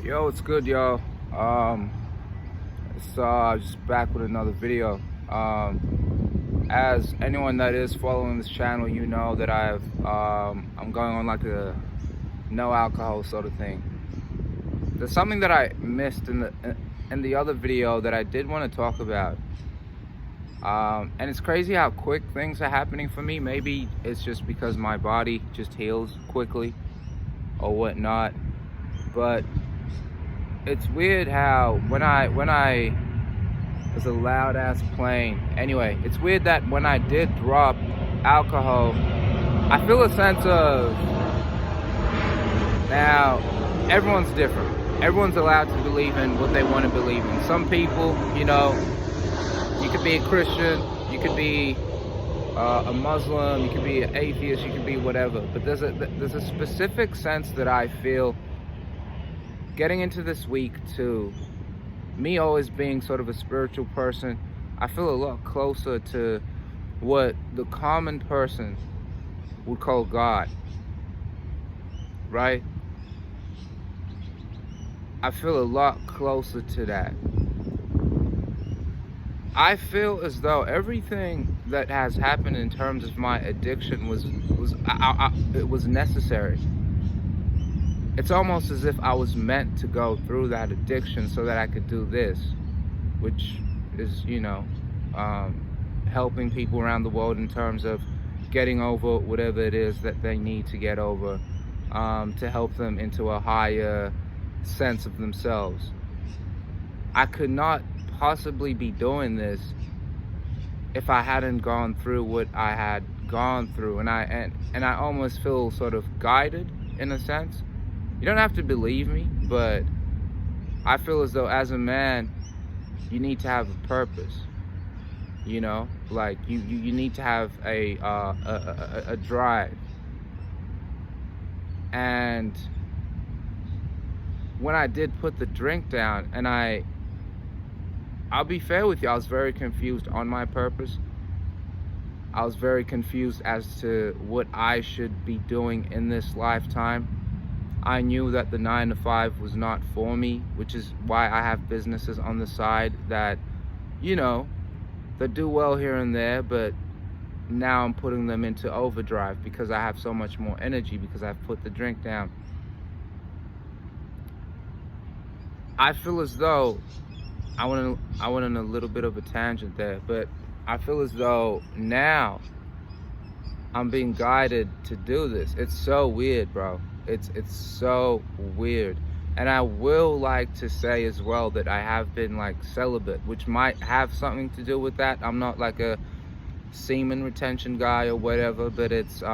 Yo, it's good, yo. It's just back with another video. As anyone that is following this channel, you know that I'm going on like a no alcohol sort of thing. There's something that I missed in the other video that I did want to talk about. And it's crazy how quick things are happening for me. Maybe it's just because my body just heals quickly or whatnot, but it's weird how when I was a loud ass plane. Anyway, it's weird that when I did drop alcohol, I feel a sense of, now everyone's different. Everyone's allowed to believe in what they want to believe in. Some people, you could be a Christian, you could be a Muslim, you could be an atheist, you could be whatever. But there's a specific sense that I feel getting into this week too, me always being sort of a spiritual person, I feel a lot closer to what the common person would call God, right? I feel a lot closer to that. I feel as though everything that has happened in terms of my addiction it was necessary. It's almost as if I was meant to go through that addiction so that I could do this, which is, helping people around the world in terms of getting over whatever it is that they need to get over, to help them into a higher sense of themselves. I could not possibly be doing this if I hadn't gone through what I had gone through, and I almost feel sort of guided in a sense. You don't have to believe me, but I feel as though as a man, you need to have a purpose. Like you need to have a drive. And when I did put the drink down, and I'll be fair with you, I was very confused on my purpose. I was very confused as to what I should be doing in this lifetime. I knew that the 9 to 5 was not for me, which is why I have businesses on the side that, that do well here and there, but now I'm putting them into overdrive because I have so much more energy because I've put the drink down. I feel as though, I went on a little bit of a tangent there, but I feel as though now I'm being guided to do this. It's so weird, bro. It's so weird. And I will like to say as well that I have been like celibate, which might have something to do with that. I'm not like a semen retention guy or whatever, but it's what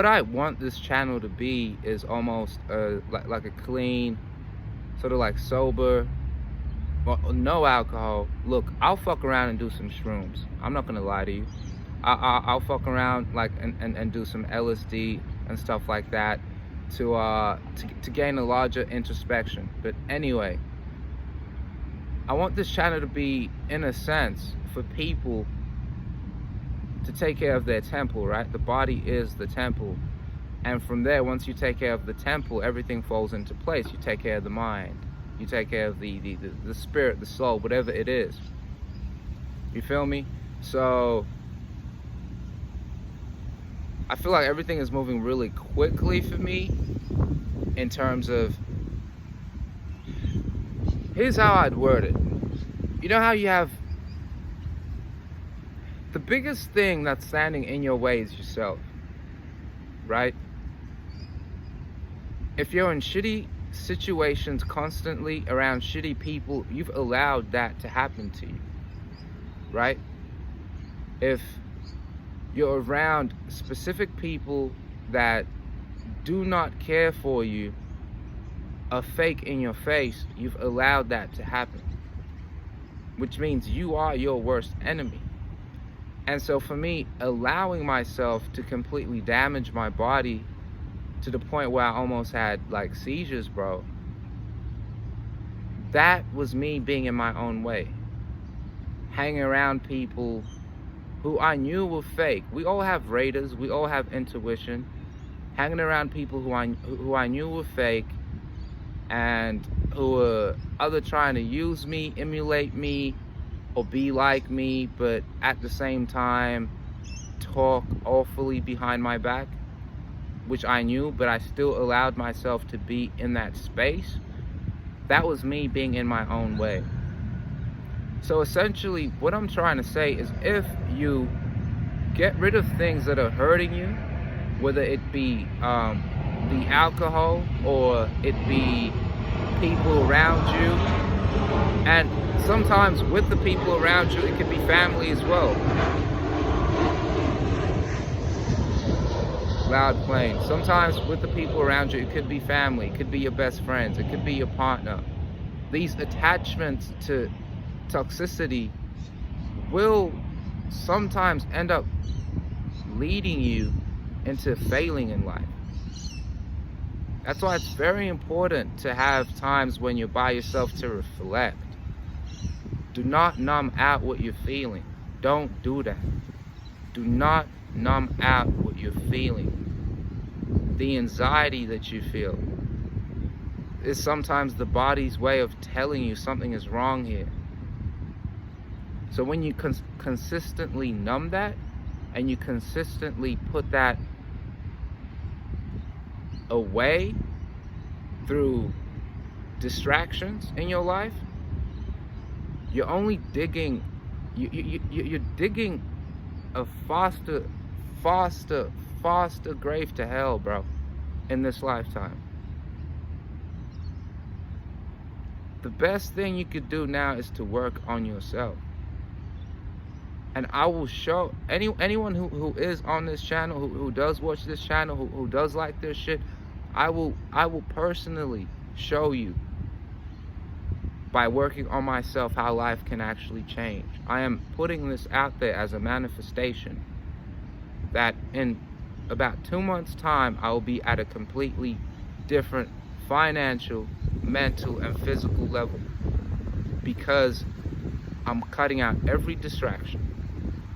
I want this channel to be is almost like a clean, sort of like sober, well, no alcohol. Look, I'll fuck around and do some shrooms. I'm not gonna lie to you. I'll fuck around like and do some LSD and stuff like that to gain a larger introspection. But anyway, I want this channel to be, in a sense, for people to take care of their temple, right? The body is the temple. And from there, once you take care of the temple, everything falls into place. You take care of the mind. You take care of the spirit, the soul, whatever it is. You feel me? So I feel like everything is moving really quickly for me in terms of, here's how I'd word it. You know how you have, the biggest thing that's standing in your way is yourself, right? If you're in shitty situations constantly around shitty people, you've allowed that to happen to you, right? If you're around specific people that do not care for you, are fake in your face, you've allowed that to happen, which means you are your worst enemy. And so for me, allowing myself to completely damage my body to the point where I almost had like seizures, bro, that was me being in my own way, hanging around people who I knew were fake. We all have radars, we all have intuition. Hanging around people who I knew were fake, and who are either trying to use me, emulate me, or be like me, but at the same time talk awfully behind my back, which I knew, but I still allowed myself to be in that space. That was me being in my own way. So essentially, what I'm trying to say is, if you get rid of things that are hurting you, whether it be the alcohol or it be people around you, and sometimes with the people around you, it could be family as well. Loud playing. Sometimes with the people around you, it could be family, it could be your best friends, it could be your partner. These attachments to toxicity will sometimes end up leading you into failing in life. That's why it's very important to have times when you're by yourself to reflect. Do not numb out what you're feeling. Don't do that. Do not numb out what you're feeling. The anxiety that you feel is sometimes the body's way of telling you something is wrong here. So when you consistently numb that, and you consistently put that away through distractions in your life, you're only digging, you're digging a faster grave to hell, bro, in this lifetime. The best thing you could do now is to work on yourself. And I will show anyone who is on this channel, who does watch this channel, who does like this shit, I will personally show you, by working on myself, how life can actually change. I am putting this out there as a manifestation that in about 2 months' time, I will be at a completely different financial, mental, and physical level, because I'm cutting out every distraction.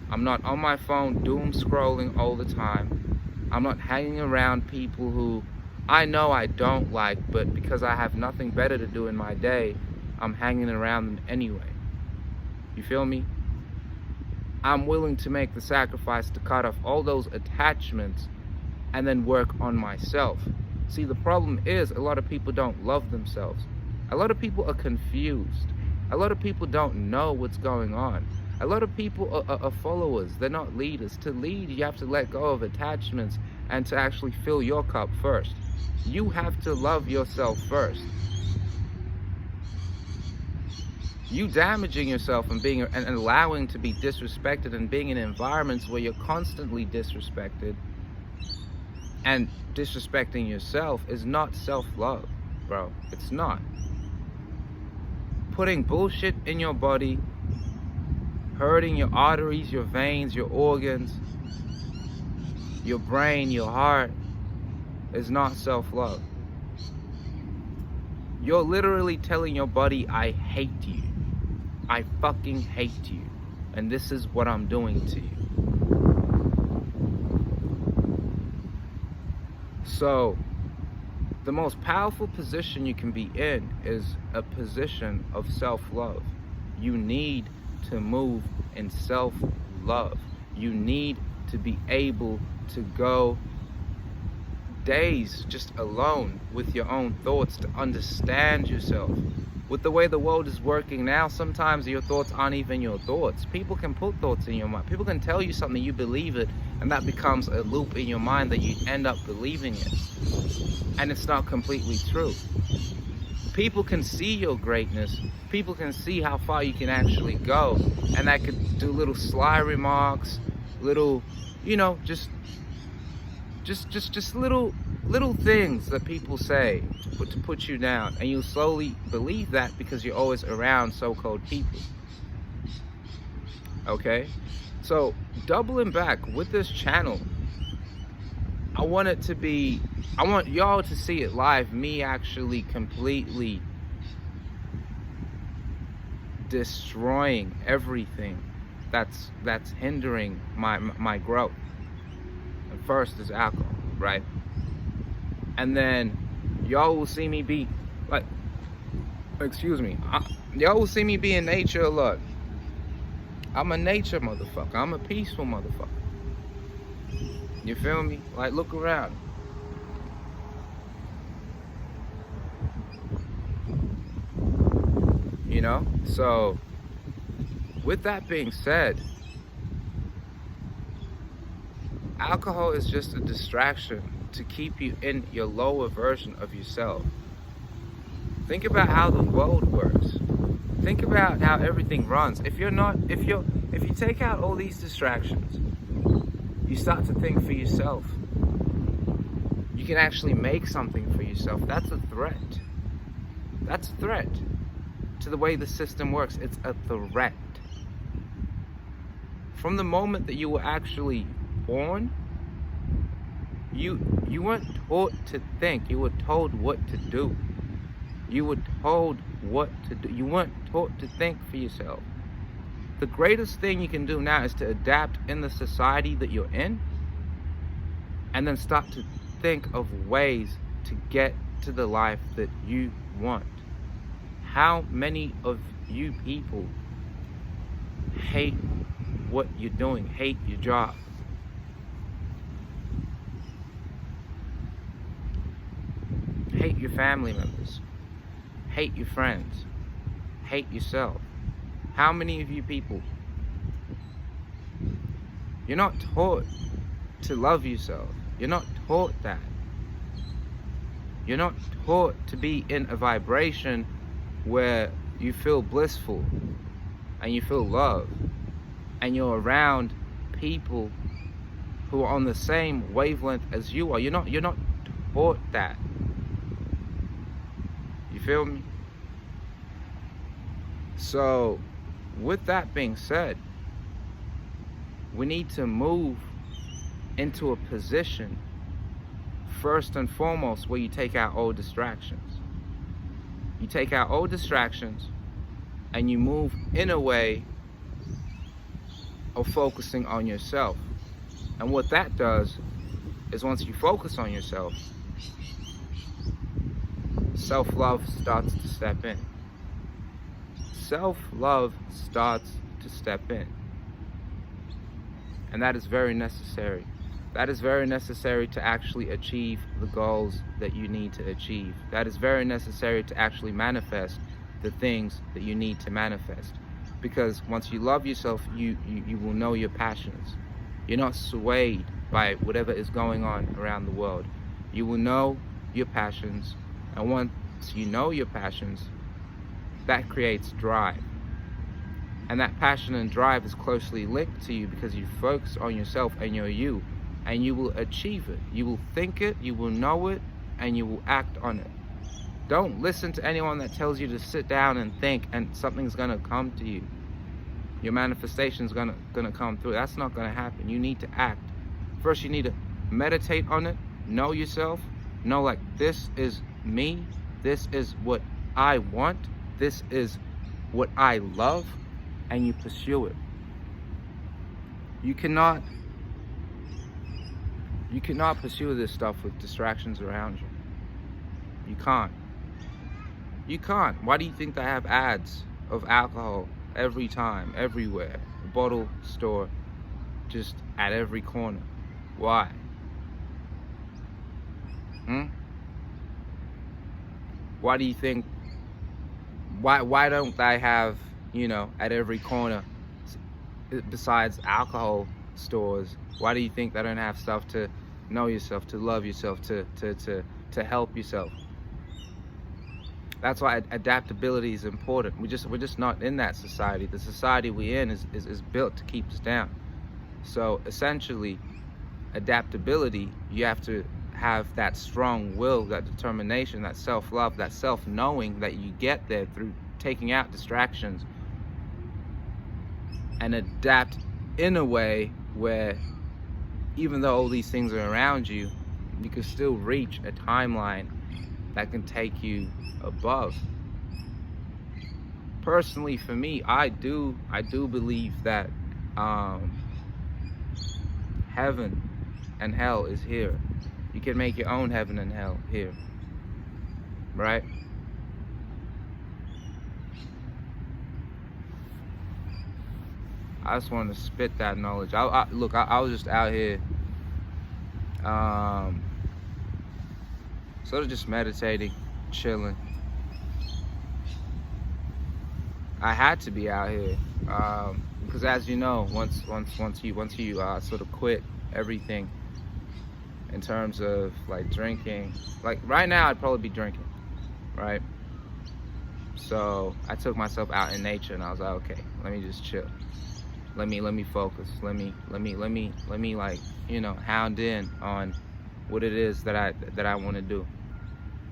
I'm not on my phone doom scrolling all the time. I'm not hanging around people who I know I don't like, but because I have nothing better to do in my day, I'm hanging around them anyway. You feel me? I'm willing to make the sacrifice to cut off all those attachments and then work on myself. See, the problem is, a lot of people don't love themselves. A lot of people are confused. A lot of people don't know what's going on. A lot of people are followers, they're not leaders. To lead, you have to let go of attachments and to actually fill your cup first. You have to love yourself first. You damaging yourself and allowing to be disrespected and being in environments where you're constantly disrespected and disrespecting yourself is not self-love, bro. It's not. Putting bullshit in your body, hurting your arteries, your veins, your organs, your brain, your heart, is not self-love. You're literally telling your body, I hate you. I fucking hate you. And this is what I'm doing to you. So, the most powerful position you can be in is a position of self-love. You need to move in self-love. You need to be able to go days just alone with your own thoughts, to understand yourself. With the way the world is working now, sometimes your thoughts aren't even your thoughts. People can put thoughts in your mind. People can tell you something, you believe it, and that becomes a loop in your mind that you end up believing it. And it's not completely true. People can see your greatness. People can see how far you can actually go. And that could do little sly remarks, little, you know, just little things that people say to put you down. And you slowly believe that because you're always around so-called people. Okay? So, doubling back with this channel, I want y'all to see it live, me actually completely destroying everything that's hindering my growth. And first is alcohol, right? And then y'all will see me be Like, excuse me, y'all will see me be in nature a lot. I'm a nature motherfucker. I'm a peaceful motherfucker. You feel me? Like, look around. You know? So, with that being said, alcohol is just a distraction to keep you in your lower version of yourself. Think about how the world works. Think about how everything runs. If you take out all these distractions, you start to think for yourself. You can actually make something for yourself. That's a threat. That's a threat to the way the system works. It's a threat. From the moment that you were actually born, you weren't taught to think. You were told what to do. You were told what to do. You weren't taught to think for yourself. The greatest thing you can do now is to adapt in the society that you're in, and then start to think of ways to get to the life that you want. How many of you people hate what you're doing, hate your job? Hate your family members, hate your friends, hate yourself. How many of you people? You're not taught to love yourself. You're not taught that. You're not taught to be in a vibration where you feel blissful and you feel love and you're around people who are on the same wavelength as you are. You're not taught that. You feel me? So, with that being said, we need to move into a position, first and foremost, where you take out all distractions. You take out all distractions and you move in a way of focusing on yourself. And what that does is, once you focus on yourself, self-love starts to step in. Self-love starts to step in. And that is very necessary. That is very necessary to actually achieve the goals that you need to achieve. That is very necessary to actually manifest the things that you need to manifest. Because once you love yourself, you will know your passions. You're not swayed by whatever is going on around the world. You will know your passions, and once you know your passions, that creates drive. And that passion and drive is closely linked to you because you focus on yourself and you're you, and you will achieve it. You will think it, you will know it, and you will act on it. Don't listen to anyone that tells you to sit down and think and something's gonna come to you. Your manifestation's gonna come through. That's not gonna happen. You need to act. First, you need to meditate on it, know yourself, know like, this is me, this is what I want, this is what I love, and you pursue it. You cannot pursue this stuff with distractions around you. You can't. You can't. Why do you think they have ads of alcohol every time, everywhere? A bottle store, just at every corner. Why? Why do you think, why don't they have, at every corner, besides alcohol stores, why do you think they don't have stuff to know yourself, to love yourself, to help yourself? That's why adaptability is important. We're just not in that society. The society we're in is built to keep us down. So essentially, adaptability, you have to have that strong will, that determination, that self-love, that self-knowing that you get there through taking out distractions and adapt in a way where, even though all these things are around you, you can still reach a timeline that can take you above. Personally, for me, I do believe that heaven and hell is here. You can make your own heaven and hell here, right? I just wanted to spit that knowledge. Look, I was just out here, sort of just meditating, chilling. I had to be out here, because as you know, once you sort of quit everything in terms of like drinking, like right now I'd probably be drinking, right? So I took myself out in nature and I was like, okay, let me just chill. Let me focus. Let me like, hound in on what it is that I want to do.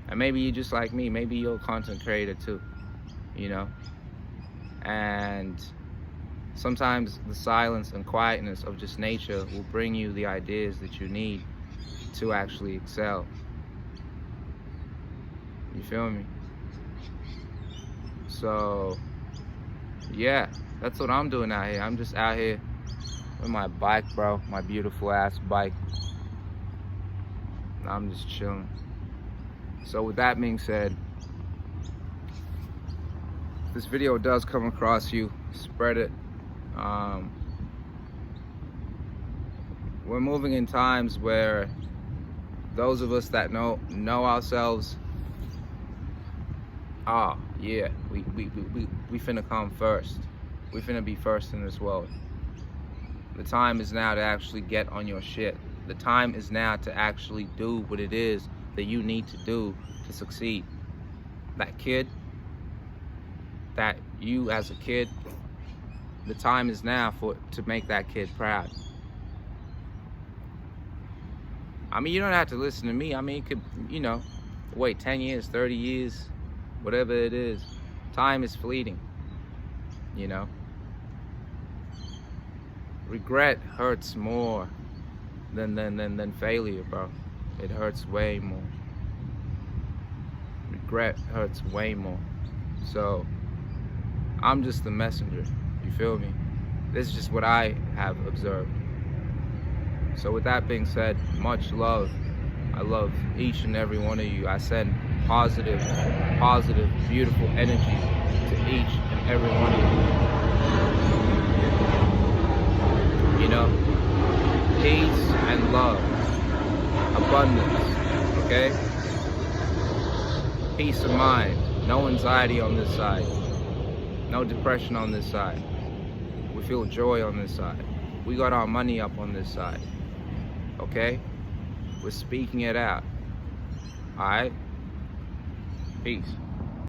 And maybe you just like me, maybe you're a content creator too, and sometimes the silence and quietness of just nature will bring you the ideas that you need to actually excel. You feel me? So yeah, that's what I'm doing out here. I'm just out here with my bike, bro, my beautiful ass bike. I'm just chilling. So with that being said, if this video does come across you, spread it. We're moving in times where those of us that know ourselves, yeah, we finna come first. We finna be first in this world. The time is now to actually get on your shit. The time is now to actually do what it is that you need to do to succeed. That kid, that you as a kid, the time is now to make that kid proud. I mean, you don't have to listen to me. I mean, you could, wait 10 years, 30 years, whatever it is. Time is fleeting, Regret hurts more than failure, bro. It hurts way more. Regret hurts way more. So I'm just the messenger, you feel me? This is just what I have observed. So with that being said, much love. I love each and every one of you. I send positive, beautiful energy to each and every one of you. Peace and love, abundance, okay? Peace of mind, no anxiety on this side, no depression on this side. We feel joy on this side. We got our money up on this side, okay? We're speaking it out, all right? Peace.